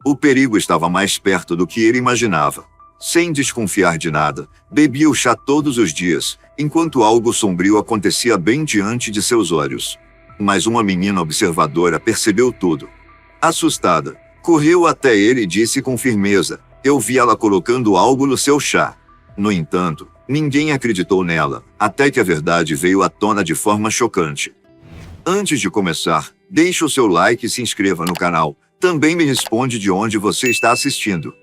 O perigo estava mais perto do que ele imaginava. Sem desconfiar de nada, bebia o chá todos os dias, enquanto algo sombrio acontecia bem diante de seus olhos. Mas uma menina observadora percebeu tudo. Assustada, correu até ele e disse com firmeza: "Eu vi ela colocando algo no seu chá." No entanto, ninguém acreditou nela, até que a verdade veio à tona de forma chocante. Antes de começar, deixe o seu like e se inscreva no canal. Também me responde de onde você está assistindo.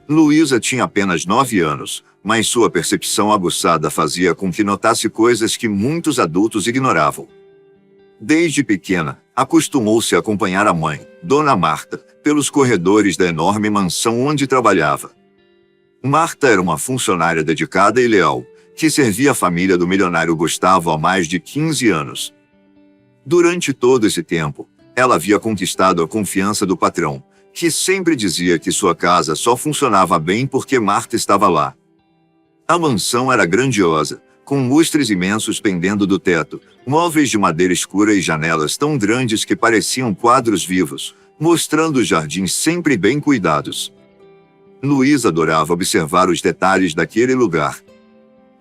Luísa tinha apenas 9 anos, mas sua percepção aguçada fazia com que notasse coisas que muitos adultos ignoravam. Desde pequena, acostumou-se a acompanhar a mãe, Dona Marta, pelos corredores da enorme mansão onde trabalhava. Marta era uma funcionária dedicada e leal, que servia a família do milionário Gustavo há mais de 15 anos. Durante todo esse tempo, ela havia conquistado a confiança do patrão, que sempre dizia que sua casa só funcionava bem porque Marta estava lá. A mansão era grandiosa, com lustres imensos pendendo do teto, móveis de madeira escura e janelas tão grandes que pareciam quadros vivos, mostrando os jardins sempre bem cuidados. Luísa adorava observar os detalhes daquele lugar.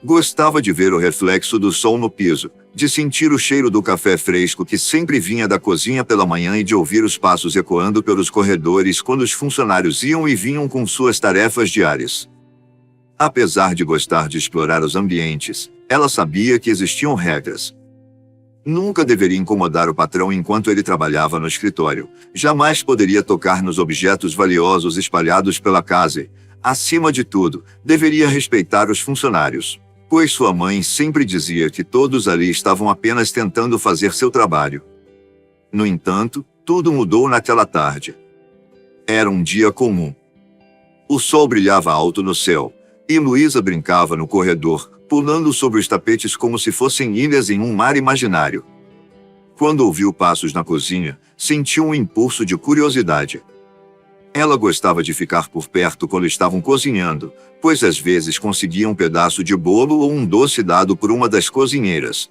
Gostava de ver o reflexo do sol no piso, de sentir o cheiro do café fresco que sempre vinha da cozinha pela manhã e de ouvir os passos ecoando pelos corredores quando os funcionários iam e vinham com suas tarefas diárias. Apesar de gostar de explorar os ambientes, ela sabia que existiam regras. Nunca deveria incomodar o patrão enquanto ele trabalhava no escritório. Jamais poderia tocar nos objetos valiosos espalhados pela casa e, acima de tudo, deveria respeitar os funcionários, pois sua mãe sempre dizia que todos ali estavam apenas tentando fazer seu trabalho. No entanto, tudo mudou naquela tarde. Era um dia comum. O sol brilhava alto no céu, e Luísa brincava no corredor, pulando sobre os tapetes como se fossem ilhas em um mar imaginário. Quando ouviu passos na cozinha, sentiu um impulso de curiosidade. Ela gostava de ficar por perto quando estavam cozinhando, pois às vezes conseguia um pedaço de bolo ou um doce dado por uma das cozinheiras.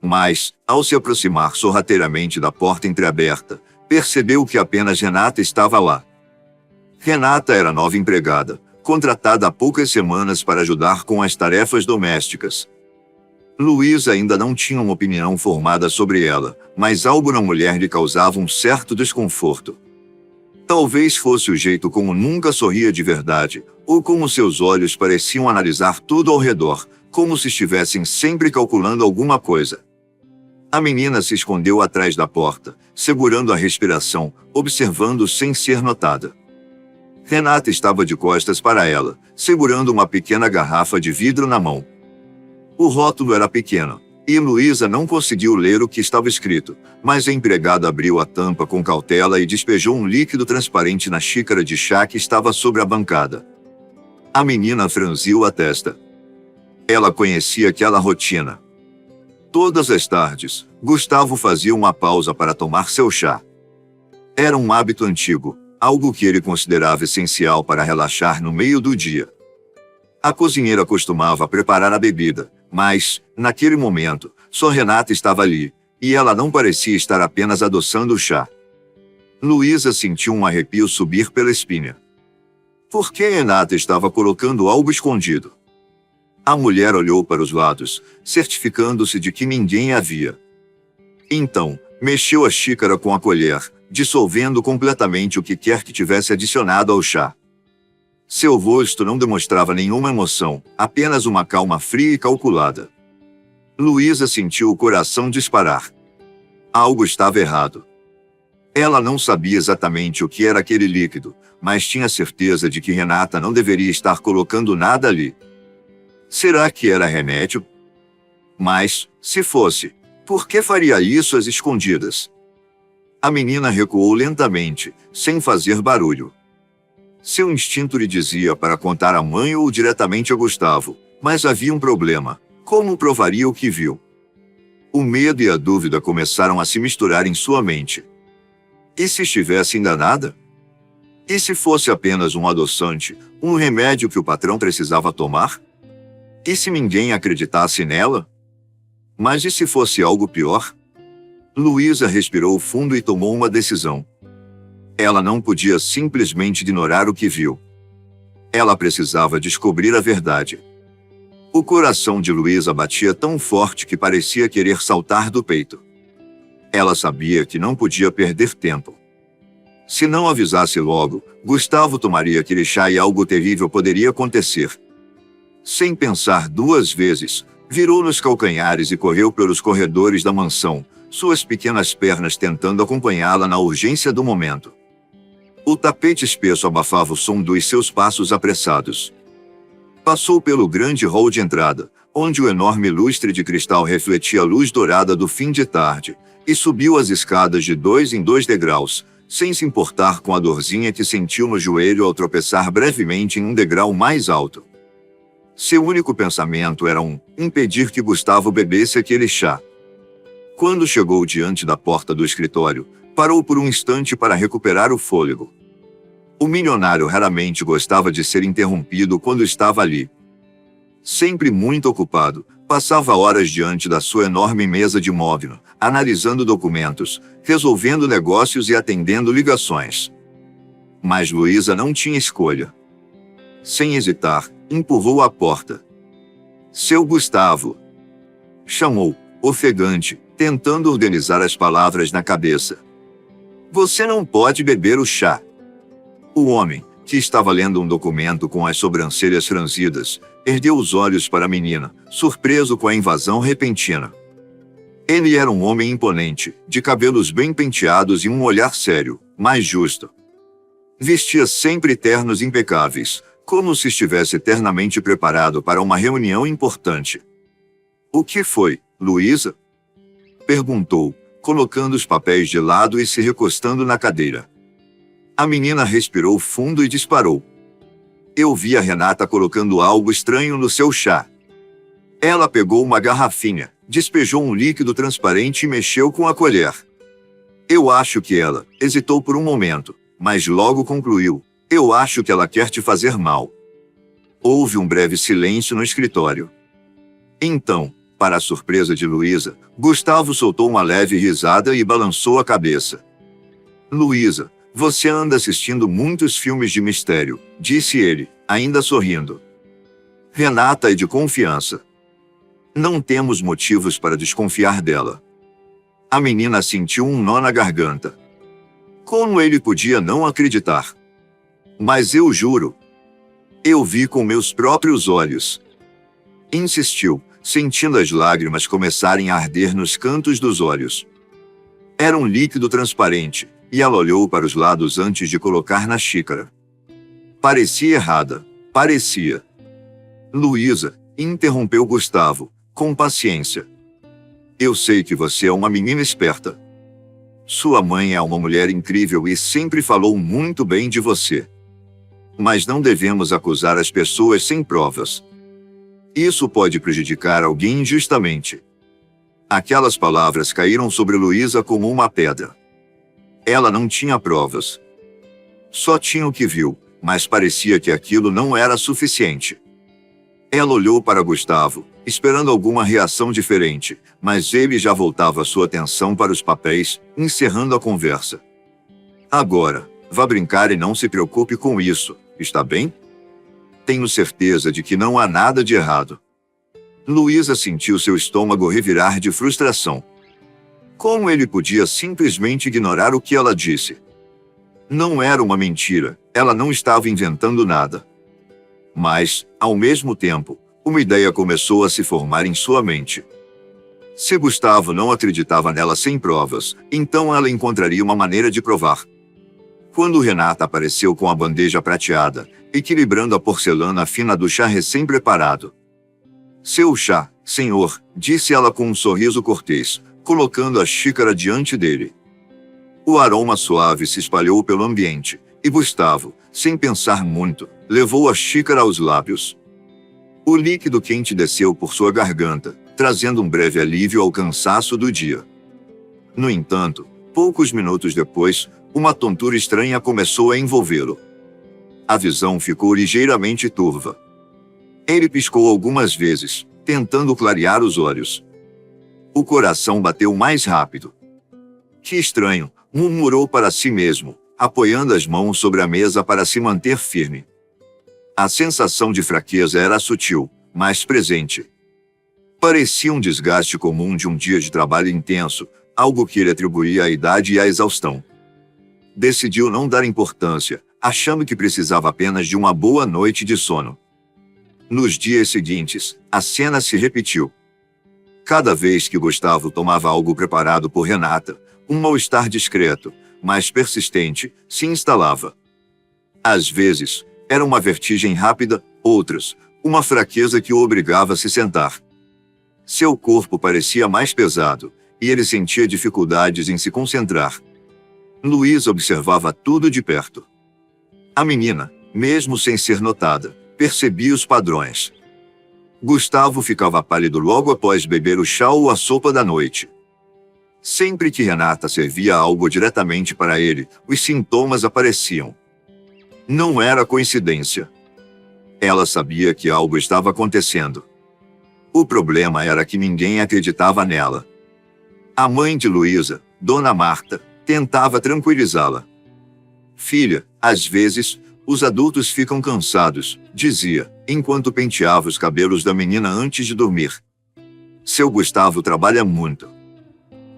Mas, ao se aproximar sorrateiramente da porta entreaberta, percebeu que apenas Renata estava lá. Renata era nova empregada, contratada há poucas semanas para ajudar com as tarefas domésticas. Luísa ainda não tinha uma opinião formada sobre ela, mas algo na mulher lhe causava um certo desconforto. Talvez fosse o jeito como nunca sorria de verdade, ou como seus olhos pareciam analisar tudo ao redor, como se estivessem sempre calculando alguma coisa. A menina se escondeu atrás da porta, segurando a respiração, observando sem ser notada. Renata estava de costas para ela, segurando uma pequena garrafa de vidro na mão. O rótulo era pequeno, e Luísa não conseguiu ler o que estava escrito, mas a empregada abriu a tampa com cautela e despejou um líquido transparente na xícara de chá que estava sobre a bancada. A menina franziu a testa. Ela conhecia aquela rotina. Todas as tardes, Gustavo fazia uma pausa para tomar seu chá. Era um hábito antigo, algo que ele considerava essencial para relaxar no meio do dia. A cozinheira costumava preparar a bebida, mas, naquele momento, só Renata estava ali, e ela não parecia estar apenas adoçando o chá. Luísa sentiu um arrepio subir pela espinha. Por que Renata estava colocando algo escondido? A mulher olhou para os lados, certificando-se de que ninguém a via. Então, mexeu a xícara com a colher, dissolvendo completamente o que quer que tivesse adicionado ao chá. Seu rosto não demonstrava nenhuma emoção, apenas uma calma fria e calculada. Luísa sentiu o coração disparar. Algo estava errado. Ela não sabia exatamente o que era aquele líquido, mas tinha certeza de que Renata não deveria estar colocando nada ali. Será que era remédio? Mas, se fosse, por que faria isso às escondidas? A menina recuou lentamente, sem fazer barulho. Seu instinto lhe dizia para contar à mãe ou diretamente a Gustavo, mas havia um problema. Como provaria o que viu? O medo e a dúvida começaram a se misturar em sua mente. E se estivesse enganada? E se fosse apenas um adoçante, um remédio que o patrão precisava tomar? E se ninguém acreditasse nela? Mas e se fosse algo pior? Luísa respirou fundo e tomou uma decisão. Ela não podia simplesmente ignorar o que viu. Ela precisava descobrir a verdade. O coração de Luísa batia tão forte que parecia querer saltar do peito. Ela sabia que não podia perder tempo. Se não avisasse logo, Gustavo tomaria aquele chá e algo terrível poderia acontecer. Sem pensar duas vezes, virou nos calcanhares e correu pelos corredores da mansão, suas pequenas pernas tentando acompanhá-la na urgência do momento. O tapete espesso abafava o som dos seus passos apressados. Passou pelo grande hall de entrada, onde o enorme lustre de cristal refletia a luz dourada do fim de tarde, e subiu as escadas de 2 em 2 degraus, sem se importar com a dorzinha que sentiu no joelho ao tropeçar brevemente em um degrau mais alto. Seu único pensamento era impedir que Gustavo bebesse aquele chá. Quando chegou diante da porta do escritório, parou por um instante para recuperar o fôlego. O milionário raramente gostava de ser interrompido quando estava ali. Sempre muito ocupado, passava horas diante da sua enorme mesa de móvel, analisando documentos, resolvendo negócios e atendendo ligações. Mas Luísa não tinha escolha. Sem hesitar, empurrou a porta. Seu Gustavo! Chamou, ofegante, tentando organizar as palavras na cabeça. Você não pode beber o chá. O homem, que estava lendo um documento com as sobrancelhas franzidas, ergueu os olhos para a menina, surpreso com a invasão repentina. Ele era um homem imponente, de cabelos bem penteados e um olhar sério, mas justo. Vestia sempre ternos impecáveis, como se estivesse eternamente preparado para uma reunião importante. O que foi, Luísa? Perguntou, colocando os papéis de lado e se recostando na cadeira. A menina respirou fundo e disparou. Eu vi a Renata colocando algo estranho no seu chá. Ela pegou uma garrafinha, despejou um líquido transparente e mexeu com a colher. Eu acho que ela hesitou por um momento, mas logo concluiu. Eu acho que ela quer te fazer mal. Houve um breve silêncio no escritório. Então, para a surpresa de Luísa, Gustavo soltou uma leve risada e balançou a cabeça. Luísa, você anda assistindo muitos filmes de mistério, disse ele, ainda sorrindo. Renata é de confiança. Não temos motivos para desconfiar dela. A menina sentiu um nó na garganta. Como ele podia não acreditar? Mas eu juro. Eu vi com meus próprios olhos. Insistiu, sentindo as lágrimas começarem a arder nos cantos dos olhos. Era um líquido transparente, e ela olhou para os lados antes de colocar na xícara. Parecia errada, parecia. Luísa, interrompeu Gustavo, com paciência. Eu sei que você é uma menina esperta. Sua mãe é uma mulher incrível e sempre falou muito bem de você. Mas não devemos acusar as pessoas sem provas. Isso pode prejudicar alguém injustamente. Aquelas palavras caíram sobre Luísa como uma pedra. Ela não tinha provas. Só tinha o que viu, mas parecia que aquilo não era suficiente. Ela olhou para Gustavo, esperando alguma reação diferente, mas ele já voltava sua atenção para os papéis, encerrando a conversa. Agora, vá brincar e não se preocupe com isso, está bem? Tenho certeza de que não há nada de errado. Luísa sentiu seu estômago revirar de frustração. Como ele podia simplesmente ignorar o que ela disse? Não era uma mentira, ela não estava inventando nada. Mas, ao mesmo tempo, uma ideia começou a se formar em sua mente. Se Gustavo não acreditava nela sem provas, então ela encontraria uma maneira de provar. Quando Renata apareceu com a bandeja prateada, equilibrando a porcelana fina do chá recém-preparado. Seu chá, senhor, disse ela com um sorriso cortês, colocando a xícara diante dele. O aroma suave se espalhou pelo ambiente, e Gustavo, sem pensar muito, levou a xícara aos lábios. O líquido quente desceu por sua garganta, trazendo um breve alívio ao cansaço do dia. No entanto, poucos minutos depois, uma tontura estranha começou a envolvê-lo. A visão ficou ligeiramente turva. Ele piscou algumas vezes, tentando clarear os olhos. O coração bateu mais rápido. Que estranho, murmurou para si mesmo, apoiando as mãos sobre a mesa para se manter firme. A sensação de fraqueza era sutil, mas presente. Parecia um desgaste comum de um dia de trabalho intenso, algo que ele atribuía à idade e à exaustão. Decidiu não dar importância, achando que precisava apenas de uma boa noite de sono. Nos dias seguintes, a cena se repetiu. Cada vez que Gustavo tomava algo preparado por Renata, um mal-estar discreto, mas persistente, se instalava. Às vezes, era uma vertigem rápida, outras, uma fraqueza que o obrigava a se sentar. Seu corpo parecia mais pesado, e ele sentia dificuldades em se concentrar. Luísa observava tudo de perto. A menina, mesmo sem ser notada, percebia os padrões. Gustavo ficava pálido logo após beber o chá ou a sopa da noite. Sempre que Renata servia algo diretamente para ele, os sintomas apareciam. Não era coincidência. Ela sabia que algo estava acontecendo. O problema era que ninguém acreditava nela. A mãe de Luísa, Dona Marta, tentava tranquilizá-la. Filha, às vezes, os adultos ficam cansados, dizia, enquanto penteava os cabelos da menina antes de dormir. Seu Gustavo trabalha muito.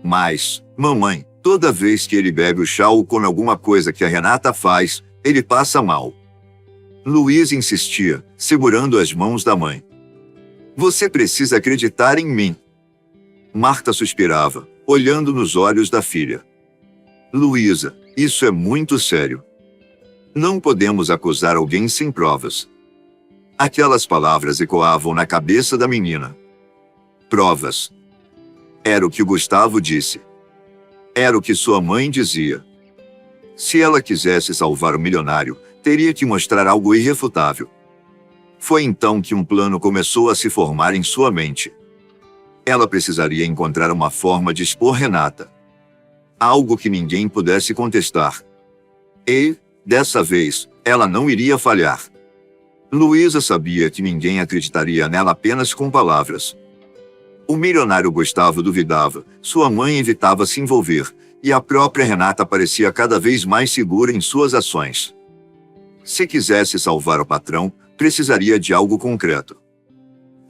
Mas, mamãe, toda vez que ele bebe o chá ou come alguma coisa que a Renata faz, ele passa mal. Luísa insistia, segurando as mãos da mãe. Você precisa acreditar em mim. Marta suspirava, olhando nos olhos da filha. Luísa, isso é muito sério. Não podemos acusar alguém sem provas. Aquelas palavras ecoavam na cabeça da menina. Provas. Era o que Gustavo disse. Era o que sua mãe dizia. Se ela quisesse salvar o milionário, teria que mostrar algo irrefutável. Foi então que um plano começou a se formar em sua mente. Ela precisaria encontrar uma forma de expor Renata. Algo que ninguém pudesse contestar. E, dessa vez, ela não iria falhar. Luísa sabia que ninguém acreditaria nela apenas com palavras. O milionário Gustavo duvidava, sua mãe evitava se envolver, e a própria Renata parecia cada vez mais segura em suas ações. Se quisesse salvar o patrão, precisaria de algo concreto.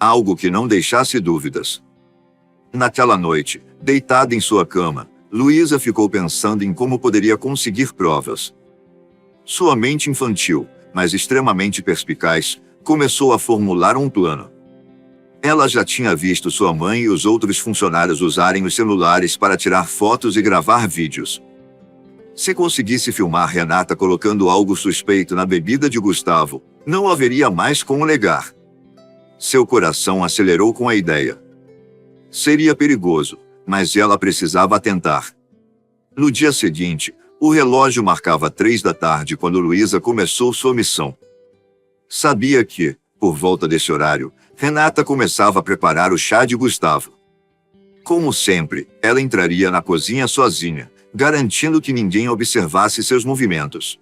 Algo que não deixasse dúvidas. Naquela noite, deitada em sua cama, Luísa ficou pensando em como poderia conseguir provas. Sua mente infantil, mas extremamente perspicaz, começou a formular um plano. Ela já tinha visto sua mãe e os outros funcionários usarem os celulares para tirar fotos e gravar vídeos. Se conseguisse filmar Renata colocando algo suspeito na bebida de Gustavo, não haveria mais como negar. Seu coração acelerou com a ideia. Seria perigoso, mas ela precisava tentar. No dia seguinte, o relógio marcava 3 da tarde quando Luísa começou sua missão. Sabia que, por volta desse horário, Renata começava a preparar o chá de Gustavo. Como sempre, ela entraria na cozinha sozinha, garantindo que ninguém observasse seus movimentos.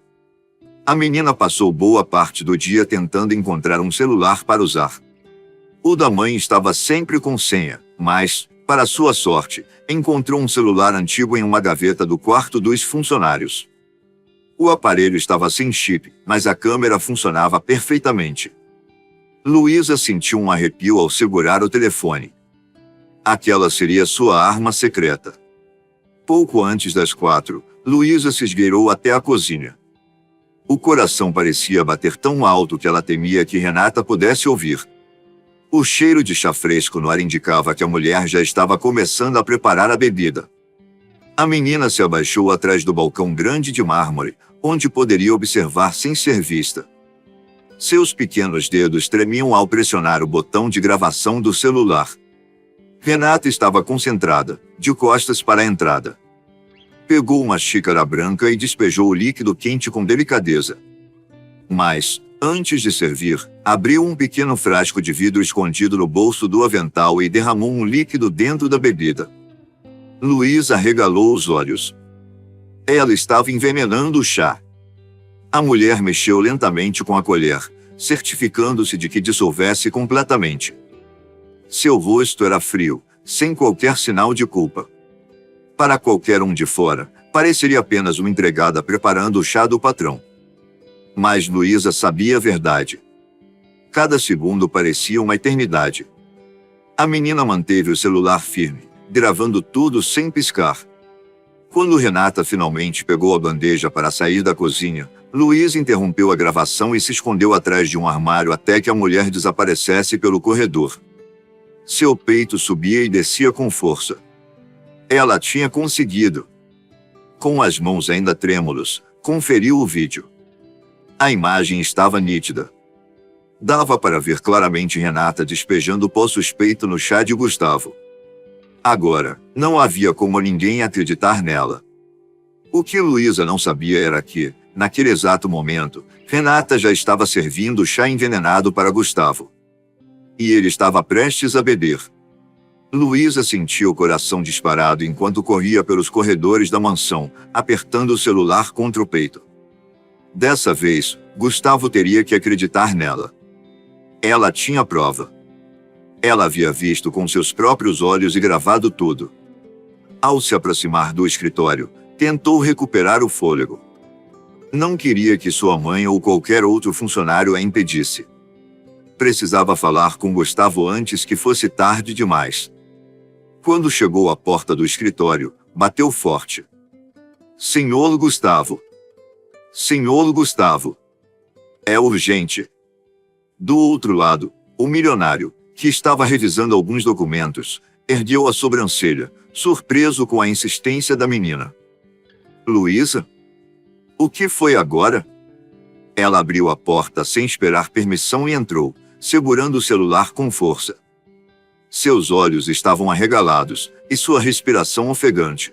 A menina passou boa parte do dia tentando encontrar um celular para usar. O da mãe estava sempre com senha, mas, para sua sorte, encontrou um celular antigo em uma gaveta do quarto dos funcionários. O aparelho estava sem chip, mas a câmera funcionava perfeitamente. Luísa sentiu um arrepio ao segurar o telefone. Aquela seria sua arma secreta. Pouco antes das 4, Luísa se esgueirou até a cozinha. O coração parecia bater tão alto que ela temia que Renata pudesse ouvir. O cheiro de chá fresco no ar indicava que a mulher já estava começando a preparar a bebida. A menina se abaixou atrás do balcão grande de mármore, onde poderia observar sem ser vista. Seus pequenos dedos tremiam ao pressionar o botão de gravação do celular. Renata estava concentrada, de costas para a entrada. Pegou uma xícara branca e despejou o líquido quente com delicadeza. Mas, antes de servir, abriu um pequeno frasco de vidro escondido no bolso do avental e derramou um líquido dentro da bebida. Luísa arregalou os olhos. Ela estava envenenando o chá. A mulher mexeu lentamente com a colher, certificando-se de que dissolvesse completamente. Seu rosto era frio, sem qualquer sinal de culpa. Para qualquer um de fora, Pareceria apenas uma empregada preparando o chá do patrão. Mas Luísa sabia a verdade. Cada segundo parecia uma eternidade. A menina manteve o celular firme, gravando tudo sem piscar. Quando Renata finalmente pegou a bandeja para sair da cozinha, Luísa interrompeu a gravação e se escondeu atrás de um armário até que a mulher desaparecesse pelo corredor. Seu peito subia e descia com força. Ela tinha conseguido. Com as mãos ainda trêmulas, conferiu o vídeo. A imagem estava nítida. Dava para ver claramente Renata despejando o pó suspeito no chá de Gustavo. Agora, não havia como ninguém acreditar nela. O que Luísa não sabia era que, naquele exato momento, Renata já estava servindo o chá envenenado para Gustavo. E ele estava prestes a beber. Luísa sentia o coração disparado enquanto corria pelos corredores da mansão, apertando o celular contra o peito. Dessa vez, Gustavo teria que acreditar nela. Ela tinha prova. Ela havia visto com seus próprios olhos e gravado tudo. Ao se aproximar do escritório, tentou recuperar o fôlego. Não queria que sua mãe ou qualquer outro funcionário a impedisse. Precisava falar com Gustavo antes que fosse tarde demais. Quando chegou à porta do escritório, bateu forte. Senhor Gustavo. Senhor Gustavo. É urgente. Do outro lado, o milionário, que estava revisando alguns documentos, ergueu a sobrancelha, surpreso com a insistência da menina. Luísa? O que foi agora? Ela abriu a porta sem esperar permissão e entrou, segurando o celular com força. Seus olhos estavam arregalados, e sua respiração ofegante.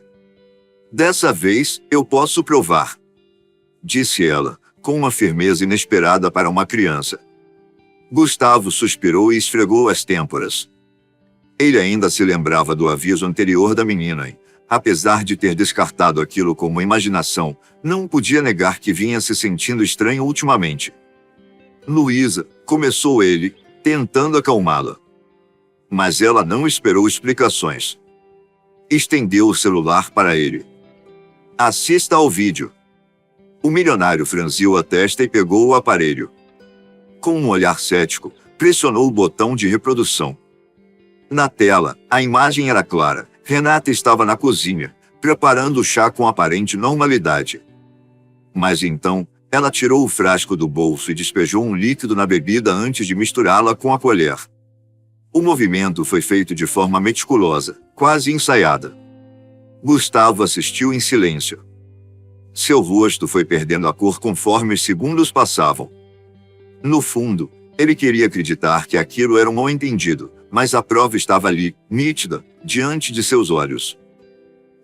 Dessa vez, eu posso provar, disse ela, com uma firmeza inesperada para uma criança. Gustavo suspirou e esfregou as têmporas. Ele ainda se lembrava do aviso anterior da menina e, apesar de ter descartado aquilo como imaginação, não podia negar que vinha se sentindo estranho ultimamente. Luísa, começou ele, tentando acalmá-la. Mas ela não esperou explicações. Estendeu o celular para ele. Assista ao vídeo. O milionário franziu a testa e pegou o aparelho. Com um olhar cético, pressionou o botão de reprodução. Na tela, a imagem era clara. Renata estava na cozinha, preparando o chá com aparente normalidade. Mas então, ela tirou o frasco do bolso e despejou um líquido na bebida antes de misturá-la com a colher. O movimento foi feito de forma meticulosa, quase ensaiada. Gustavo assistiu em silêncio. Seu rosto foi perdendo a cor conforme os segundos passavam. No fundo, ele queria acreditar que aquilo era um mal-entendido, mas a prova estava ali, nítida, diante de seus olhos.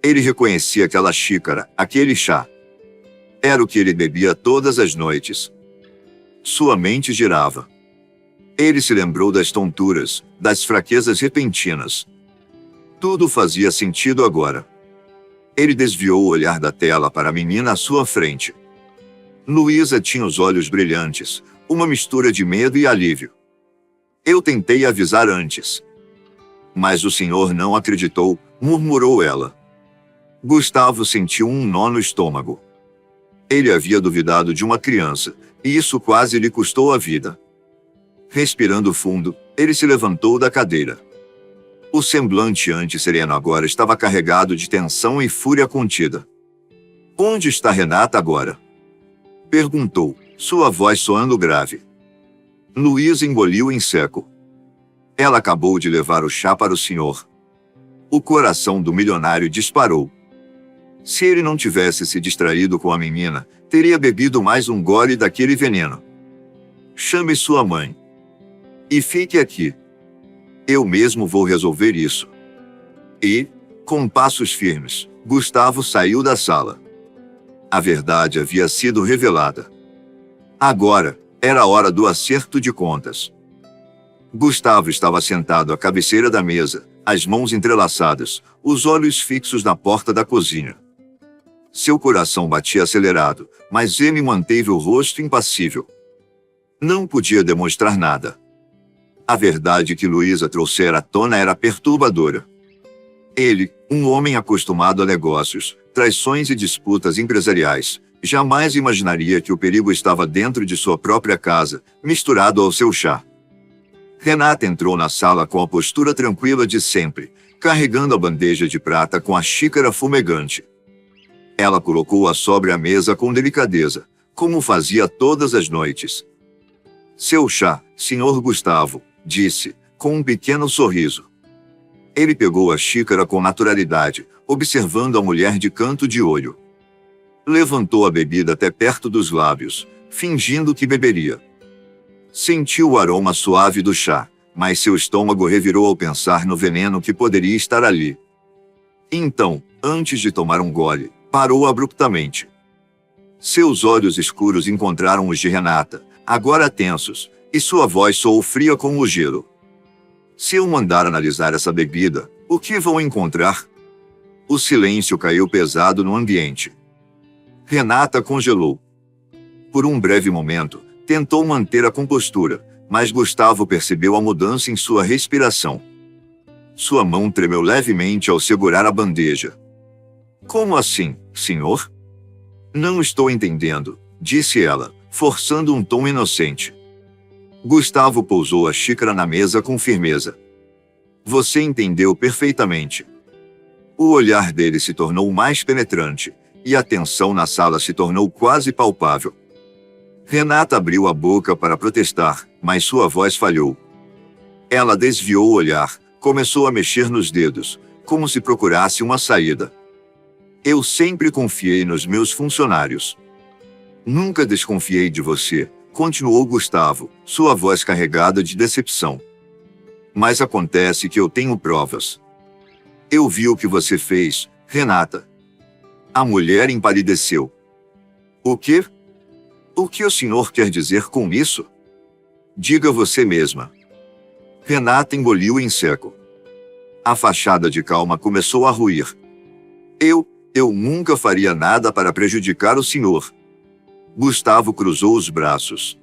Ele reconhecia aquela xícara, aquele chá. Era o que ele bebia todas as noites. Sua mente girava. Ele se lembrou das tonturas, das fraquezas repentinas. Tudo fazia sentido agora. Ele desviou o olhar da tela para a menina à sua frente. Luísa tinha os olhos brilhantes, uma mistura de medo e alívio. Eu tentei avisar antes. Mas o senhor não acreditou, murmurou ela. Gustavo sentiu um nó no estômago. Ele havia duvidado de uma criança, e isso quase lhe custou a vida. Respirando fundo, ele se levantou da cadeira. O semblante antes sereno agora estava carregado de tensão e fúria contida. Onde está Renata agora? Perguntou, sua voz soando grave. Luísa engoliu em seco. Ela acabou de levar o chá para o senhor. O coração do milionário disparou. Se ele não tivesse se distraído com a menina, teria bebido mais um gole daquele veneno. Chame sua mãe. E fique aqui. Eu mesmo vou resolver isso. E, com passos firmes, Gustavo saiu da sala. A verdade havia sido revelada. Agora, era a hora do acerto de contas. Gustavo estava sentado à cabeceira da mesa, as mãos entrelaçadas, os olhos fixos na porta da cozinha. Seu coração batia acelerado, mas ele manteve o rosto impassível. Não podia demonstrar nada. A verdade que Luísa trouxera à tona era perturbadora. Ele, um homem acostumado a negócios, traições e disputas empresariais. Jamais imaginaria que o perigo estava dentro de sua própria casa, misturado ao seu chá. Renata entrou na sala com a postura tranquila de sempre, carregando a bandeja de prata com a xícara fumegante. Ela colocou-a sobre a mesa com delicadeza, como fazia todas as noites. "Seu chá, Sr. Gustavo", disse, com um pequeno sorriso. Ele pegou a xícara com naturalidade, observando a mulher de canto de olho. Levantou a bebida até perto dos lábios, fingindo que beberia. Sentiu o aroma suave do chá, mas seu estômago revirou ao pensar no veneno que poderia estar ali. Então, antes de tomar um gole, parou abruptamente. Seus olhos escuros encontraram os de Renata, agora tensos, e sua voz soou fria como o gelo. "Se eu mandar analisar essa bebida, o que vão encontrar?" O silêncio caiu pesado no ambiente. Renata congelou. Por um breve momento, tentou manter a compostura, mas Gustavo percebeu a mudança em sua respiração. Sua mão tremeu levemente ao segurar a bandeja. "Como assim, senhor?" "Não estou entendendo", disse ela, forçando um tom inocente. Gustavo pousou a xícara na mesa com firmeza. "Você entendeu perfeitamente." O olhar dele se tornou mais penetrante, e a tensão na sala se tornou quase palpável. Renata abriu a boca para protestar, mas sua voz falhou. Ela desviou o olhar, começou a mexer nos dedos, como se procurasse uma saída. "Eu sempre confiei nos meus funcionários." "Nunca desconfiei de você", continuou Gustavo, sua voz carregada de decepção. "Mas acontece que eu tenho provas." "Eu vi o que você fez, Renata." A mulher empalideceu. "O quê? O que o senhor quer dizer com isso?" "Diga você mesma." Renata engoliu em seco. A fachada de calma começou a ruir. Eu nunca faria nada para prejudicar o senhor." Gustavo cruzou os braços.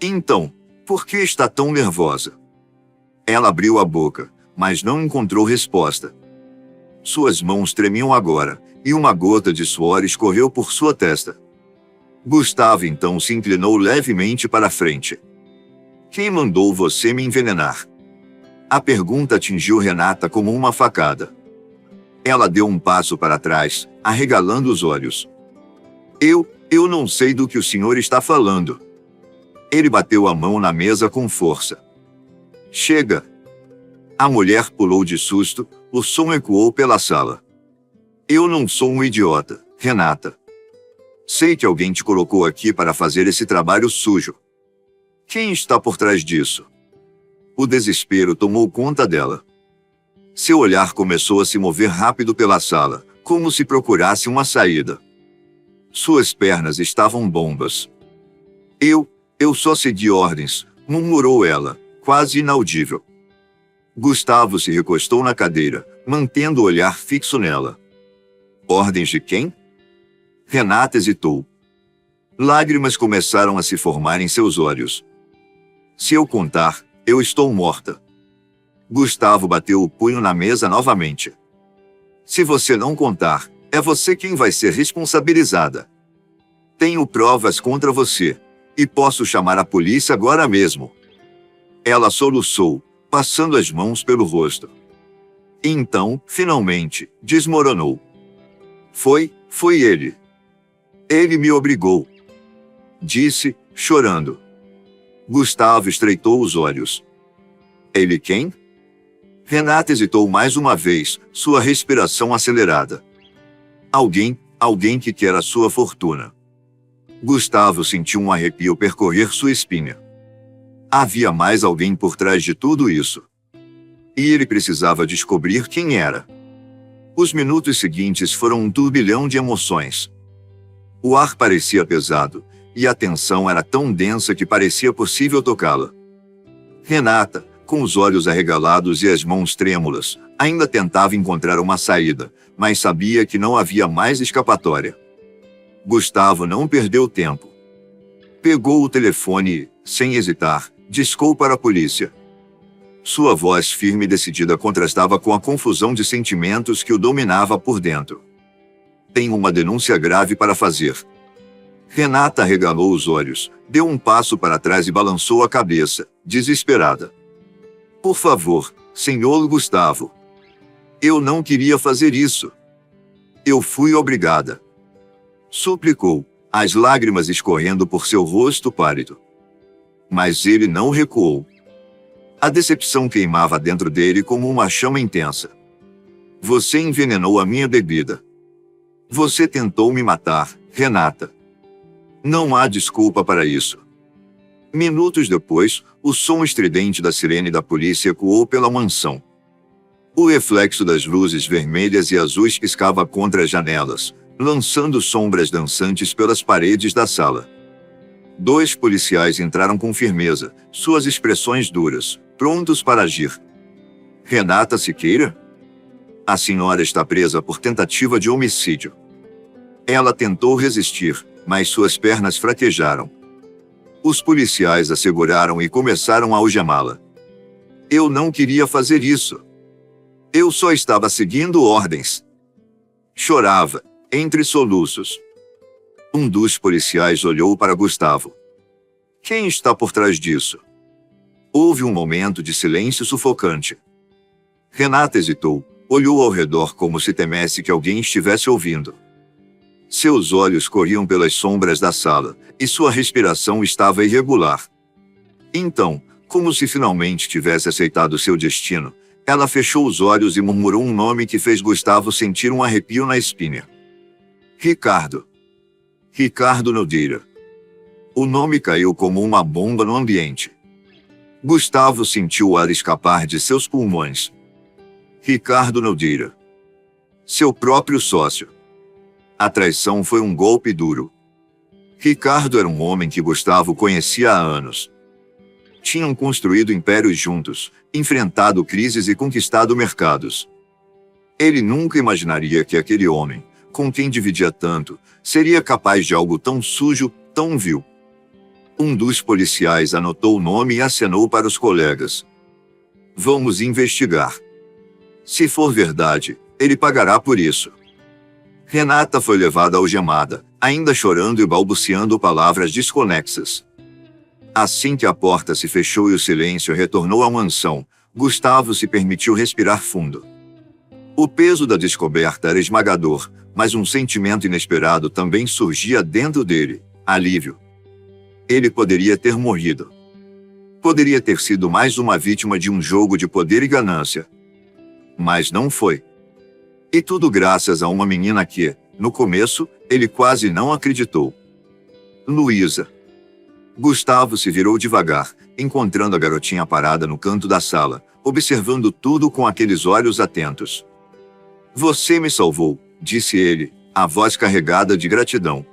"Então, por que está tão nervosa?" Ela abriu a boca, mas não encontrou resposta. Suas mãos tremiam agora, e uma gota de suor escorreu por sua testa. Gustavo então se inclinou levemente para a frente. "Quem mandou você me envenenar?" A pergunta atingiu Renata como uma facada. Ela deu um passo para trás, arregalando os olhos. Eu não sei do que o senhor está falando." Ele bateu a mão na mesa com força. "Chega!" A mulher pulou de susto, o som ecoou pela sala. "Eu não sou um idiota, Renata. Sei que alguém te colocou aqui para fazer esse trabalho sujo. Quem está por trás disso?" O desespero tomou conta dela. Seu olhar começou a se mover rápido pela sala, como se procurasse uma saída. Suas pernas estavam bombas. Eu só segui ordens", murmurou ela, quase inaudível. Gustavo se recostou na cadeira, mantendo o olhar fixo nela. "Ordens de quem?" Renata hesitou. Lágrimas começaram a se formar em seus olhos. "Se eu contar, eu estou morta." Gustavo bateu o punho na mesa novamente. "Se você não contar, é você quem vai ser responsabilizada. Tenho provas contra você, e posso chamar a polícia agora mesmo." Ela soluçou, passando as mãos pelo rosto. Então, finalmente, desmoronou. Foi ele. Ele me obrigou." Disse, chorando. Gustavo estreitou os olhos. "Ele quem?" Renata hesitou mais uma vez, sua respiração acelerada. Alguém que quer a sua fortuna." Gustavo sentiu um arrepio percorrer sua espinha. Havia mais alguém por trás de tudo isso. E ele precisava descobrir quem era. Os minutos seguintes foram um turbilhão de emoções. O ar parecia pesado, e a tensão era tão densa que parecia possível tocá-la. Renata, com os olhos arregalados e as mãos trêmulas, ainda tentava encontrar uma saída, mas sabia que não havia mais escapatória. Gustavo não perdeu tempo. Pegou o telefone e, sem hesitar, discou para a polícia. Sua voz firme e decidida contrastava com a confusão de sentimentos que o dominava por dentro. Tenho uma denúncia grave para fazer. Renata arregalou os olhos, deu um passo para trás e balançou a cabeça, desesperada. Por favor, senhor Gustavo. Eu não queria fazer isso. Eu fui obrigada. Suplicou, as lágrimas escorrendo por seu rosto pálido. Mas ele não recuou. A decepção queimava dentro dele como uma chama intensa. Você envenenou a minha bebida. Você tentou me matar, Renata. Não há desculpa para isso. Minutos depois, o som estridente da sirene da polícia ecoou pela mansão. O reflexo das luzes vermelhas e azuis piscava contra as janelas, lançando sombras dançantes pelas paredes da sala. 2 policiais entraram com firmeza, suas expressões duras, prontos para agir. Renata Siqueira? A senhora está presa por tentativa de homicídio. Ela tentou resistir, mas suas pernas fraquejaram. Os policiais a seguraram e começaram a algemá-la. Eu não queria fazer isso. Eu só estava seguindo ordens. Chorava, entre soluços. Um dos policiais olhou para Gustavo. Quem está por trás disso? Houve um momento de silêncio sufocante. Renata hesitou, olhou ao redor como se temesse que alguém estivesse ouvindo. Seus olhos corriam pelas sombras da sala, e sua respiração estava irregular. Então, como se finalmente tivesse aceitado seu destino, ela fechou os olhos e murmurou um nome que fez Gustavo sentir um arrepio na espinha. Ricardo. Ricardo Nogueira. O nome caiu como uma bomba no ambiente. Gustavo sentiu o ar escapar de seus pulmões. Ricardo Nogueira. Seu próprio sócio. A traição foi um golpe duro. Ricardo era um homem que Gustavo conhecia há anos. Tinham construído impérios juntos, enfrentado crises e conquistado mercados. Ele nunca imaginaria que aquele homem, com quem dividia tanto, seria capaz de algo tão sujo, tão vil. Um dos policiais anotou o nome e acenou para os colegas. Vamos investigar. Se for verdade, ele pagará por isso. Renata foi levada algemada, ainda chorando e balbuciando palavras desconexas. Assim que a porta se fechou e o silêncio retornou à mansão, Gustavo se permitiu respirar fundo. O peso da descoberta era esmagador, mas um sentimento inesperado também surgia dentro dele, alívio. Ele poderia ter morrido. Poderia ter sido mais uma vítima de um jogo de poder e ganância. Mas não foi. E tudo graças a uma menina que, no começo, ele quase não acreditou. Luísa. Gustavo se virou devagar, encontrando a garotinha parada no canto da sala, observando tudo com aqueles olhos atentos. Você me salvou, disse ele, a voz carregada de gratidão.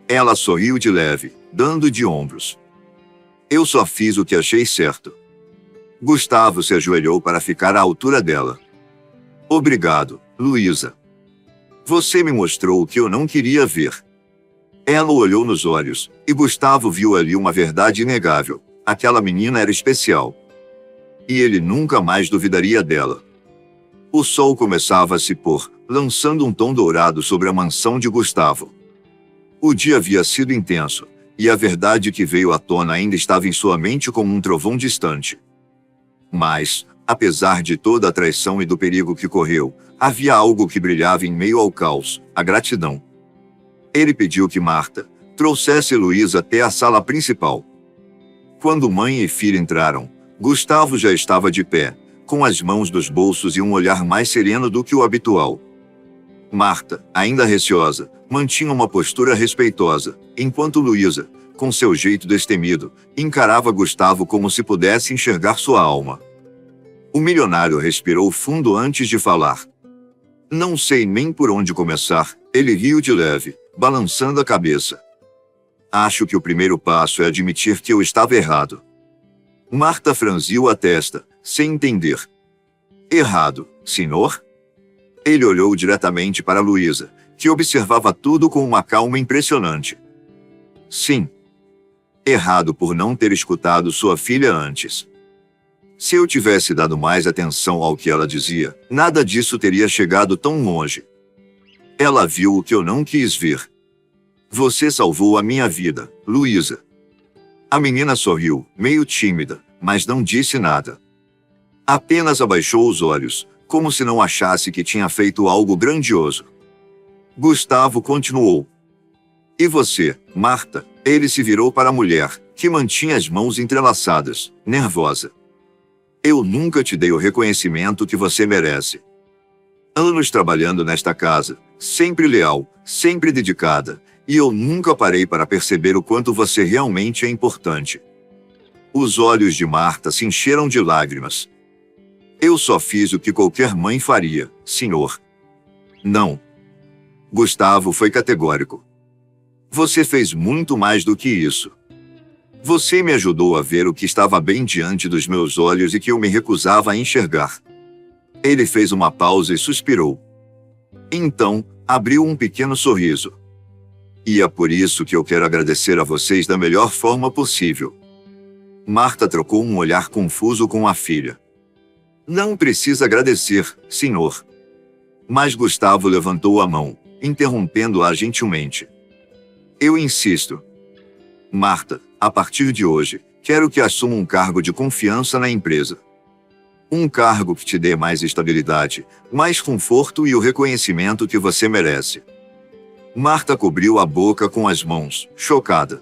Ela sorriu de leve, dando de ombros. Eu só fiz o que achei certo. Gustavo se ajoelhou para ficar à altura dela. Obrigado, Luísa. Você me mostrou o que eu não queria ver. Ela o olhou nos olhos, e Gustavo viu ali uma verdade inegável. Aquela menina era especial. E ele nunca mais duvidaria dela. O sol começava a se pôr, lançando um tom dourado sobre a mansão de Gustavo. O dia havia sido intenso, e a verdade que veio à tona ainda estava em sua mente como um trovão distante. Mas, apesar de toda a traição e do perigo que correu, havia algo que brilhava em meio ao caos, a gratidão. Ele pediu que Marta trouxesse Luísa até a sala principal. Quando mãe e filha entraram, Gustavo já estava de pé, com as mãos nos bolsos e um olhar mais sereno do que o habitual. Marta, ainda receosa, mantinha uma postura respeitosa, enquanto Luísa, com seu jeito destemido, encarava Gustavo como se pudesse enxergar sua alma. O milionário respirou fundo antes de falar. Não sei nem por onde começar, ele riu de leve, balançando a cabeça. Acho que o primeiro passo é admitir que eu estava errado. Marta franziu a testa, sem entender. Errado, senhor? Ele olhou diretamente para Luísa, que observava tudo com uma calma impressionante. Sim. Errado por não ter escutado sua filha antes. Se eu tivesse dado mais atenção ao que ela dizia, nada disso teria chegado tão longe. Ela viu o que eu não quis ver. Você salvou a minha vida, Luísa. A menina sorriu, meio tímida, mas não disse nada. Apenas abaixou os olhos, como se não achasse que tinha feito algo grandioso. Gustavo continuou. E você, Marta? Ele se virou para a mulher, que mantinha as mãos entrelaçadas, nervosa. Eu nunca te dei o reconhecimento que você merece. Anos trabalhando nesta casa, sempre leal, sempre dedicada, e eu nunca parei para perceber o quanto você realmente é importante. Os olhos de Marta se encheram de lágrimas. Eu só fiz o que qualquer mãe faria, senhor. Não. Gustavo foi categórico. Você fez muito mais do que isso. Você me ajudou a ver o que estava bem diante dos meus olhos e que eu me recusava a enxergar. Ele fez uma pausa e suspirou. Então, abriu um pequeno sorriso. E é por isso que eu quero agradecer a vocês da melhor forma possível. Marta trocou um olhar confuso com a filha. Não precisa agradecer, senhor. Mas Gustavo levantou a mão, interrompendo-a gentilmente. Eu insisto. Marta, a partir de hoje, quero que assuma um cargo de confiança na empresa. Um cargo que te dê mais estabilidade, mais conforto e o reconhecimento que você merece. Marta cobriu a boca com as mãos, chocada.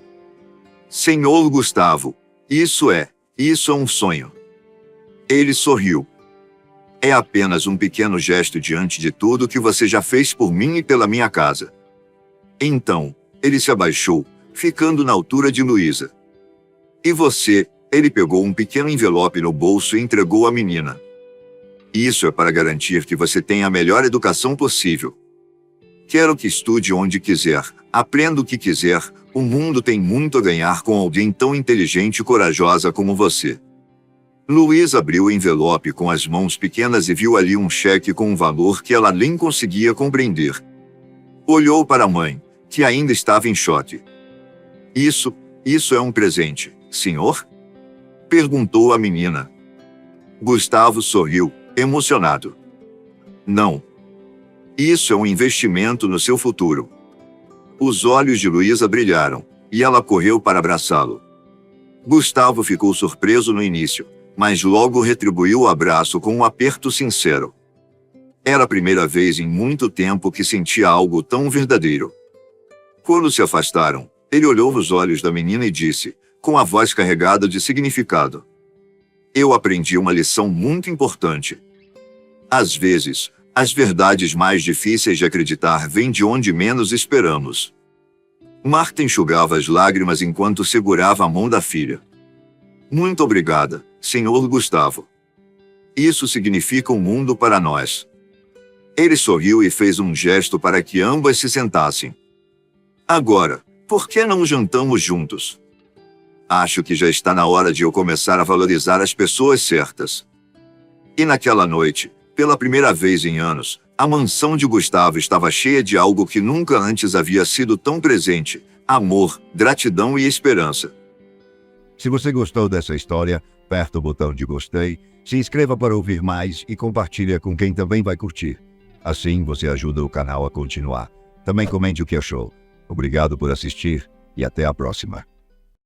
Senhor Gustavo, isso é um sonho. Ele sorriu. É apenas um pequeno gesto diante de tudo que você já fez por mim e pela minha casa. Então, ele se abaixou, ficando na altura de Luísa. E você? Ele pegou um pequeno envelope no bolso e entregou à menina. Isso é para garantir que você tenha a melhor educação possível. Quero que estude onde quiser, aprenda o que quiser, o mundo tem muito a ganhar com alguém tão inteligente e corajosa como você. Luísa abriu o envelope com as mãos pequenas e viu ali um cheque com um valor que ela nem conseguia compreender. Olhou para a mãe, que ainda estava em choque. Isso é um presente, senhor? Perguntou a menina. Gustavo sorriu, emocionado. Não. Isso é um investimento no seu futuro. Os olhos de Luísa brilharam, e ela correu para abraçá-lo. Gustavo ficou surpreso no início, mas logo retribuiu o abraço com um aperto sincero. Era a primeira vez em muito tempo que sentia algo tão verdadeiro. Quando se afastaram, ele olhou nos olhos da menina e disse, com a voz carregada de significado: Eu aprendi uma lição muito importante. Às vezes, as verdades mais difíceis de acreditar vêm de onde menos esperamos. Marta enxugava as lágrimas enquanto segurava a mão da filha. Muito obrigada, senhor Gustavo. Isso significa um mundo para nós. Ele sorriu e fez um gesto para que ambas se sentassem. Agora, por que não jantamos juntos? Acho que já está na hora de eu começar a valorizar as pessoas certas. E naquela noite, pela primeira vez em anos, a mansão de Gustavo estava cheia de algo que nunca antes havia sido tão presente: amor, gratidão e esperança. Se você gostou dessa história, aperta o botão de gostei, se inscreva para ouvir mais e compartilhe com quem também vai curtir. Assim você ajuda o canal a continuar. Também comente o que achou. Obrigado por assistir e até a próxima.